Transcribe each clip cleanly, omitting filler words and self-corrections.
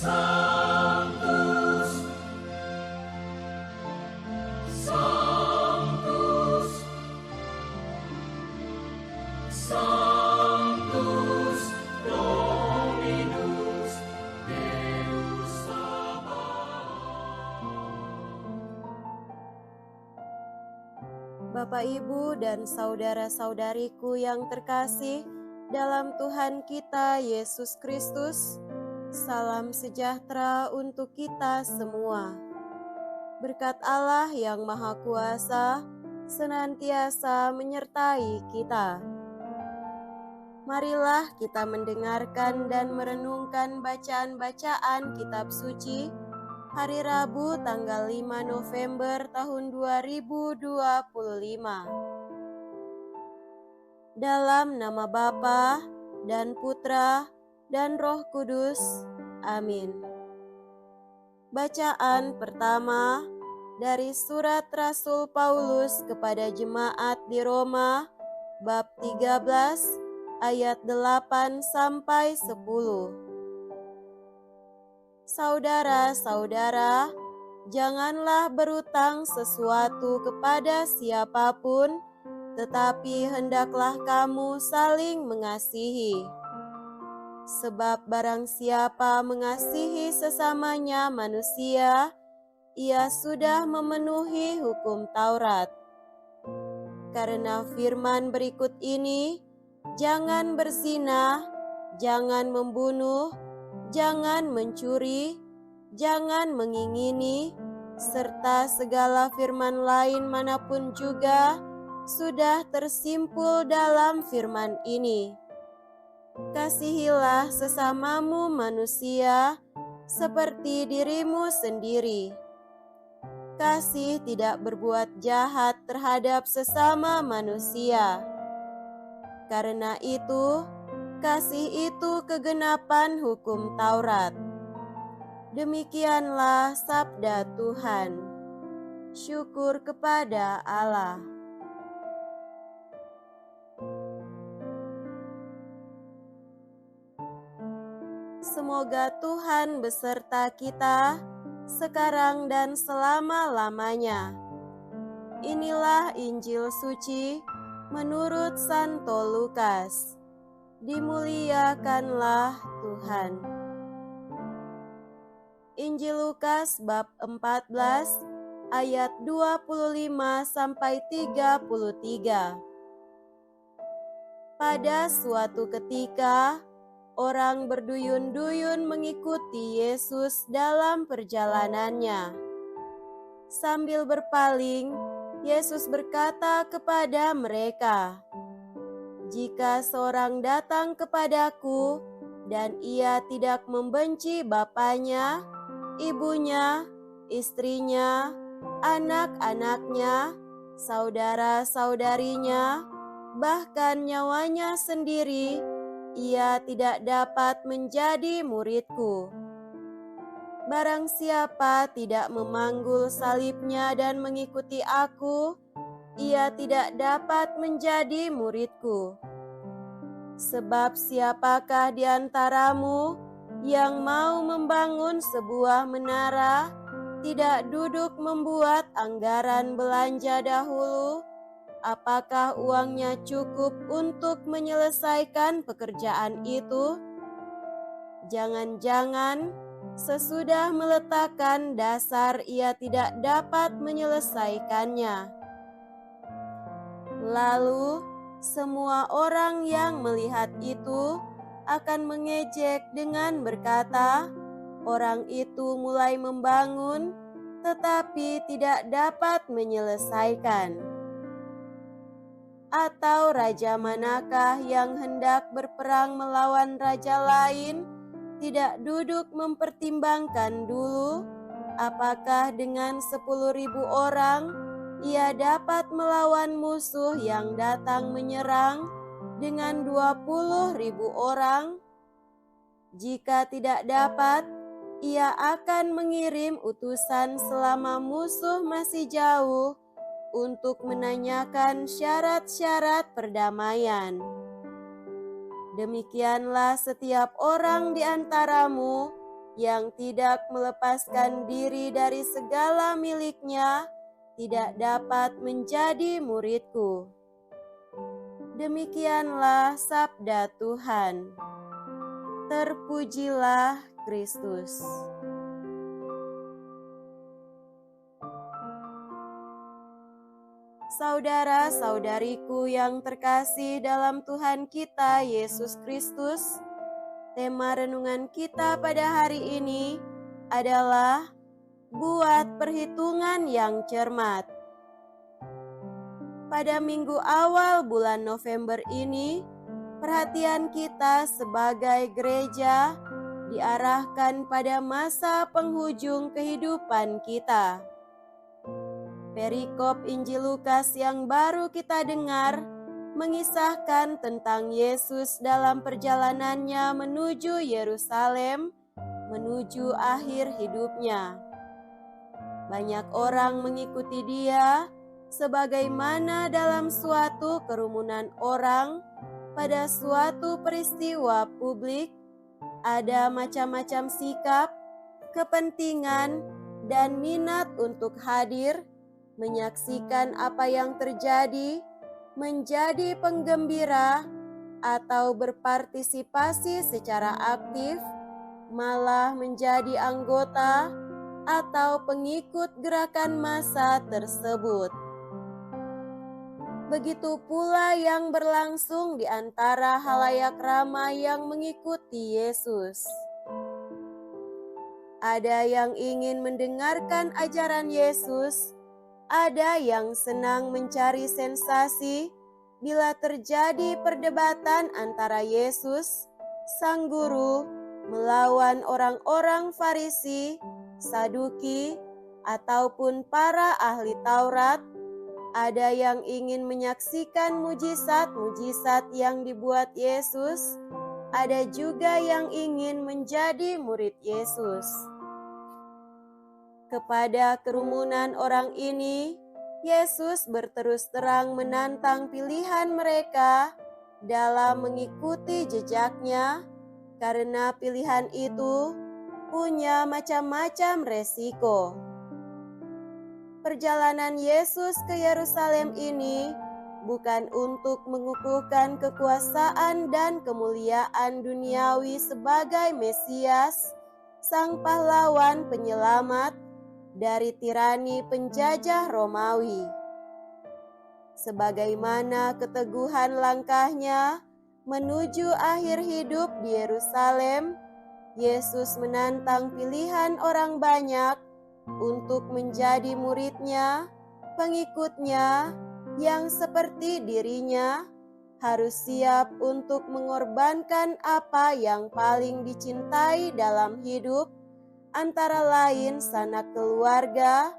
Sanctus, Sanctus, Sanctus Dominus Deus Sabaoth. Bapak, Ibu, dan saudara-saudariku yang terkasih dalam Tuhan kita Yesus Kristus, salam sejahtera untuk kita semua. Berkat Allah yang Maha Kuasa senantiasa menyertai kita. Marilah kita mendengarkan dan merenungkan bacaan-bacaan kitab suci hari Rabu tanggal 5 November tahun 2025. Dalam nama Bapa dan Putra dan Roh Kudus. Amin. Bacaan pertama dari surat Rasul Paulus kepada jemaat di Roma, bab 13 ayat 8 sampai 10. Saudara-saudara, janganlah berutang sesuatu kepada siapapun, tetapi hendaklah kamu saling mengasihi. Sebab barang siapa mengasihi sesamanya manusia, ia sudah memenuhi hukum Taurat. Karena firman berikut ini, jangan berzina, jangan membunuh, jangan mencuri, jangan mengingini, serta segala firman lain manapun juga sudah tersimpul dalam firman ini. Kasihilah sesamamu manusia seperti dirimu sendiri. Kasih tidak berbuat jahat terhadap sesama manusia. Karena itu, kasih itu kegenapan hukum Taurat. Demikianlah sabda Tuhan. Syukur kepada Allah. Semoga Tuhan beserta kita sekarang dan selama-lamanya. Inilah Injil suci menurut Santo Lukas. Dimuliakanlah Tuhan. Injil Lukas bab 14 ayat 25 sampai 33. Pada suatu ketika, orang berduyun-duyun mengikuti Yesus dalam perjalanannya. Sambil berpaling, Yesus berkata kepada mereka, "Jika seorang datang kepadaku dan ia tidak membenci bapaknya, ibunya, istrinya, anak-anaknya, saudara-saudarinya, bahkan nyawanya sendiri, ia tidak dapat menjadi muridku. Barang siapa tidak memanggul salibnya dan mengikuti aku, ia tidak dapat menjadi muridku. Sebab siapakah di antaramu yang mau membangun sebuah menara, tidak duduk membuat anggaran belanja dahulu? Apakah uangnya cukup untuk menyelesaikan pekerjaan itu? Jangan-jangan sesudah meletakkan dasar ia tidak dapat menyelesaikannya. Lalu semua orang yang melihat itu akan mengejek dengan berkata, orang itu mulai membangun tetapi tidak dapat menyelesaikan. Atau raja manakah yang hendak berperang melawan raja lain, tidak duduk mempertimbangkan dulu, apakah dengan 10.000 orang ia dapat melawan musuh yang datang menyerang dengan 20.000 orang? Jika tidak dapat, ia akan mengirim utusan selama musuh masih jauh untuk menanyakan syarat-syarat perdamaian. Demikianlah setiap orang di antaramu yang tidak melepaskan diri dari segala miliknya tidak dapat menjadi muridku. Demikianlah sabda Tuhan. Terpujilah Kristus. Saudara-saudariku yang terkasih dalam Tuhan kita Yesus Kristus, tema renungan kita pada hari ini adalah buat perhitungan yang cermat. Pada minggu awal bulan November ini, perhatian kita sebagai gereja diarahkan pada masa penghujung kehidupan kita. Perikop Injil Lukas yang baru kita dengar mengisahkan tentang Yesus dalam perjalanannya menuju Yerusalem, menuju akhir hidupnya. Banyak orang mengikuti dia, sebagaimana dalam suatu kerumunan orang pada suatu peristiwa publik, ada macam-macam sikap, kepentingan, dan minat untuk hadir, menyaksikan apa yang terjadi, menjadi penggembira, atau berpartisipasi secara aktif, malah menjadi anggota atau pengikut gerakan massa tersebut. Begitu pula yang berlangsung di antara halayak ramai yang mengikuti Yesus. Ada yang ingin mendengarkan ajaran Yesus, ada yang senang mencari sensasi bila terjadi perdebatan antara Yesus, sang guru, melawan orang-orang Farisi, Saduki, ataupun para ahli Taurat. Ada yang ingin menyaksikan mujizat-mujizat yang dibuat Yesus, ada juga yang ingin menjadi murid Yesus. Kepada kerumunan orang ini, Yesus berterus terang menantang pilihan mereka dalam mengikuti jejaknya, karena pilihan itu punya macam-macam resiko. Perjalanan Yesus ke Yerusalem ini bukan untuk mengukuhkan kekuasaan dan kemuliaan duniawi sebagai Mesias, sang pahlawan penyelamat dari tirani penjajah Romawi. Sebagaimana keteguhan langkahnya menuju akhir hidup di Yerusalem, Yesus menantang pilihan orang banyak untuk menjadi muridnya, pengikutnya, yang seperti dirinya harus siap untuk mengorbankan apa yang paling dicintai dalam hidup, antara lain sanak keluarga,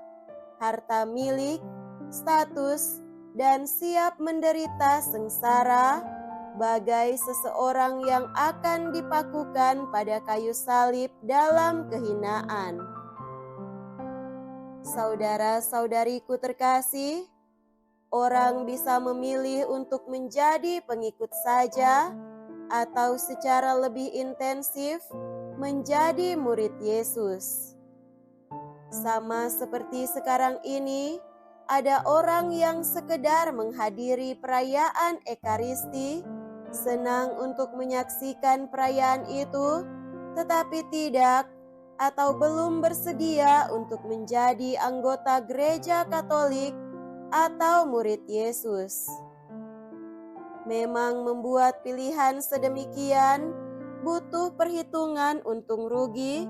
harta milik, status, dan siap menderita sengsara bagai seseorang yang akan dipakukan pada kayu salib dalam kehinaan. Saudara-saudariku terkasih, orang bisa memilih untuk menjadi pengikut saja atau secara lebih intensif menjadi murid Yesus. Sama seperti sekarang ini, ada orang yang sekedar menghadiri perayaan Ekaristi, senang untuk menyaksikan perayaan itu, tetapi tidak atau belum bersedia untuk menjadi anggota gereja Katolik atau murid Yesus. Memang membuat pilihan sedemikian butuh perhitungan untung rugi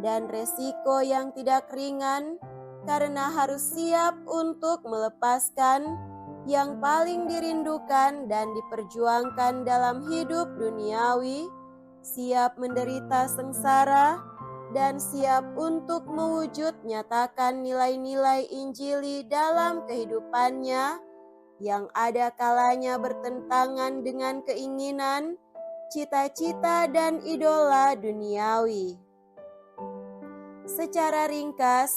dan resiko yang tidak ringan, karena harus siap untuk melepaskan yang paling dirindukan dan diperjuangkan dalam hidup duniawi, siap menderita sengsara, dan siap untuk mewujud nyatakan nilai-nilai Injili dalam kehidupannya yang ada kalanya bertentangan dengan keinginan, cita-cita, dan idola duniawi. Secara ringkas,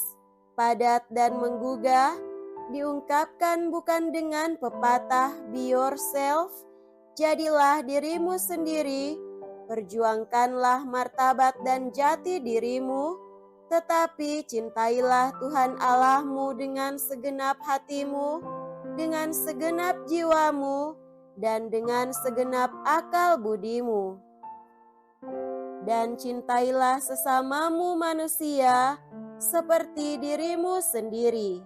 padat, dan menggugah, diungkapkan bukan dengan pepatah "be yourself", jadilah dirimu sendiri, Perjuangkanlah martabat dan jati dirimu, tetapi cintailah Tuhan Allahmu dengan segenap hatimu, dengan segenap jiwamu, dan dengan segenap akal budimu. Dan cintailah sesamamu manusia seperti dirimu sendiri.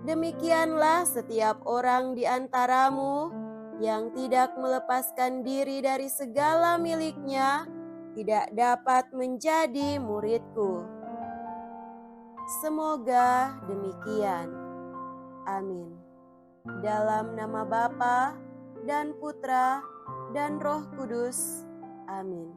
Demikianlah setiap orang di antaramu yang tidak melepaskan diri dari segala miliknya tidak dapat menjadi muridku. Semoga demikian. Amin. Dalam nama Bapa dan Putra dan Roh Kudus. Amin.